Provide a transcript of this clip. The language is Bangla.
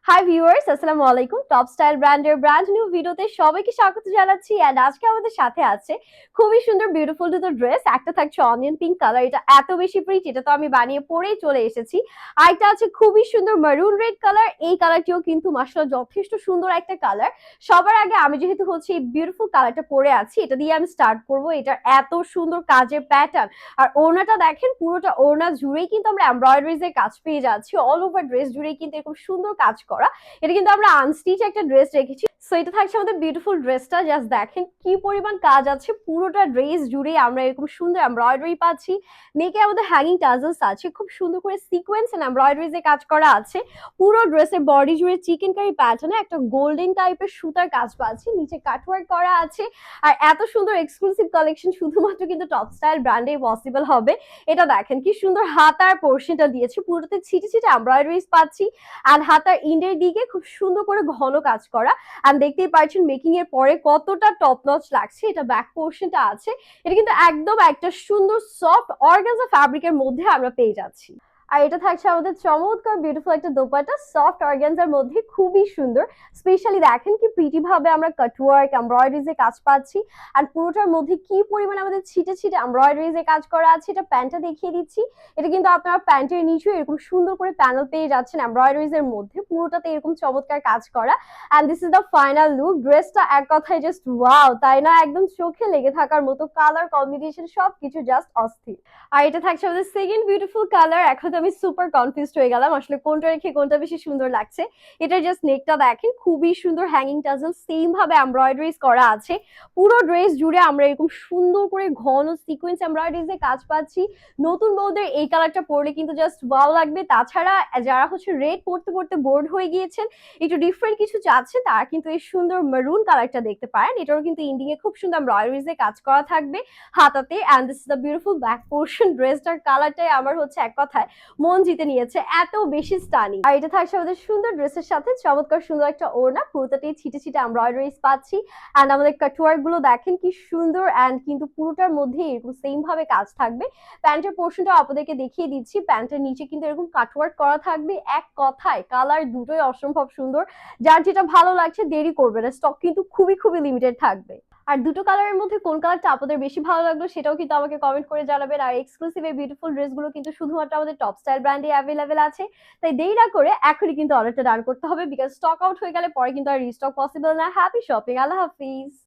হাই ভিউয়ার্স, আসসালামু আলাইকুম। টপ স্টাইল ব্র্যান্ডের ব্র্যান্ড নিউ ভিডিওতে সবাইকে স্বাগত জানাচ্ছি। এন্ড আজকে আমাদের সাথে আছে খুবই সুন্দর বিউটিফুল দুটো ড্রেস। একটা থাকছে অনিয়ন পিঙ্ক কালার, এটা এত বেশি প্রিটি, এটা তো আমি বানিয়ে পরেই চলে এসেছি। আরেকটা আছে খুবই সুন্দর মারুন রেড কালার, এই কালারটিও কিন্তু মাশাআল্লাহ যথেষ্ট সুন্দর একটা কালার। সবার আগে আমি যেহেতু হচ্ছে এই বিউটিফুল কালারটা পরে আছি, এটা দিয়ে আমি স্টার্ট করব। এটার এত সুন্দর কাজের প্যাটার্ন আর ওড়নাটা দেখেন, পুরোটা ওড়না জুড়েই কিন্তু আমরা এমব্রয়ডারিজ এর কাজ পেয়ে যাচ্ছি। অল ওভার ড্রেস জুড়েই কিন্তু এরকম সুন্দর কাজ করা। এটা কিন্তু আমরা আনস্টিচ একটা ড্রেস রেখেছি। সো এটা থাকছে আমাদের বিউটিফুল ড্রেসটা, জাস্ট দেখেন কি পরিমাণ কাজ আছে। পুরোটা ড্রেস জুড়ে আমরা এরকম সুন্দর এমব্রয়ডারি পাচ্ছি। নেকে আমাদের হ্যাঙ্গিং টাজলস আছে, খুব সুন্দর করে সিকোয়েন্স এন্ড এমব্রয়ডারিজ এর কাজ করা আছে। পুরো ড্রেসের বডি জুড়ে চিকেন কারি প্যাটার্নে একটা গোল্ডেন টাইপের সুতার কাজ পাচ্ছি, নিচে কাটওয়ার্ক করা আছে। আর এত সুন্দর এক্সক্লুসিভ কালেকশন শুধুমাত্র কিন্তু টপ স্টাইল ব্র্যান্ডে পসিবল হবে। এটা দেখেন কি সুন্দর হাতার পোর্শনটা দিয়েছে, পুরোতে ছিটে ছিটে এমব্রয়ডারিজ পাচ্ছি। আর হাতার ইন্ডের দিকে খুব সুন্দর করে ঘন কাজ করা। আর দেখতেই পাচ্ছেন মেকিং এর পরে কতটা টপ নচ লাগছে। এটা ব্যাক পোর্শনটা আছে, এটা কিন্তু একদম একটা সুন্দর সফট অর্গানজা ফ্যাব্রিকের মধ্যে আমরা পেয়ে যাচ্ছি। আর এটা থাকছে আমাদের চমৎকার বিউটিফুল একটা দোপাট্টা, সফট অর্গানজার মধ্যে খুবই সুন্দর। স্পেশালি দেখেন কি প্রিটি ভাবে আমরা কাটওয়ার্ক এমব্রয়ডারিজ এর কাজ পাচ্ছি। আর পুরোটার মধ্যে কি পরিমাণ আমাদের ছিটে ছিটে এমব্রয়ডারিজ এর কাজ করা আছে। এটা প্যান্টটা দেখিয়ে দিচ্ছি। এটা কিন্তু আপনারা প্যান্টের নিচে এরকম সুন্দর করে প্যানেল পেয়ে যাচ্ছেন এমব্রয়ডারিজ এর মধ্যে, পুরোটাতে এরকম চমৎকার কাজ করা। And this is the final look. ড্রেসটা এক কথায় জাস্ট ওয়াও, তাই না? একদম চোখে লেগে থাকার মতো, কালার কম্বিনেশন সবকিছু জাস্ট অস্থির। আর এটা থাকছে আমাদের সেকেন্ড বিউটিফুল কালার। এখন তো আমি সুপার কনফিউজড হয়ে গেলাম আসলে কোনটা রেখে কোনটা বেশি সুন্দর লাগছে। এটার জাস্ট নেকটা দেখেন, খুবই সুন্দর হ্যাঙ্গিং টাজল সেম ভাবে এমব্রয়ডারিজ করা আছে। পুরো ড্রেস জুড়ে আমরা এরকম সুন্দর করে ঘন সিকোয়েন্স এমব্রয়ডারিজ এর কাজ পাচ্ছি। নতুন বউদের এই কালারটা পরলে কিন্তু জাস্ট ওয়াও লাগবে। তাছাড়া যারা হচ্ছে রেড পরতে পরতে বোর্ড হয়ে গিয়েছেন, একটু ডিফারেন্ট কিছু চাচ্ছেন, তারা কিন্তু এই সুন্দর মেরুন কালারটা দেখতে পারেন। এটারও কিন্তু ইন্ডিং এ খুব সুন্দর এমব্রয়ডারিজ এর কাজ করা থাকবে হাতাতে। And this is the beautiful back portion. ড্রেসটার কালারটাই আমার হচ্ছে এক কথায় মন জিতে নিয়েছে, এত বেশি স্টানিং। আর এটা থাকছে আমাদের সুন্দর ড্রেসের সাথে চমৎকার সুন্দর একটা ওড়না, পুরোটাতেই ছিটে ছিটে এমব্রয়ডারিজ পাচ্ছি। এন্ড আমাদের কাটওয়ার্ক গুলো দেখেন কি সুন্দর। এন্ড কিন্তু পুরোটার মধ্যে এরকম সেম ভাবে কাজ থাকবে। প্যান্টের পোর্শনটা আপনাদেরকে দেখিয়ে দিচ্ছি। প্যান্টের নিচে কিন্তু এরকম কাটওয়ার্ক করা থাকবে। এক কথায় কালার দুটোই অসম্ভব সুন্দর। যার যেটা ভালো লাগছে দেরি করবে না, স্টক কিন্তু খুবই খুবই লিমিটেড থাকবে। আর দুটো কালারের মধ্যে কোন কালারটা আপনাদের বেশি ভালো লাগলো সেটাও কিন্তু আমাকে কমেন্ট করে জানাবেন। আর এক্সক্লুসিভ এই বিউটিফুল ড্রেসগুলো কিন্তু শুধুমাত্র আমাদের টপ স্টাইল ব্র্যান্ডে অ্যাভেলেবেল আছে। তাই দেরি না করে এখনই কিন্তু অর্ডারটা ডান করতে হবে, বিকজ স্টক আউট হয়ে গেলে পরে কিন্তু আর রিস্টক পসিবল না। হ্যাপি শপিং, আল্লাহ হাফিজ।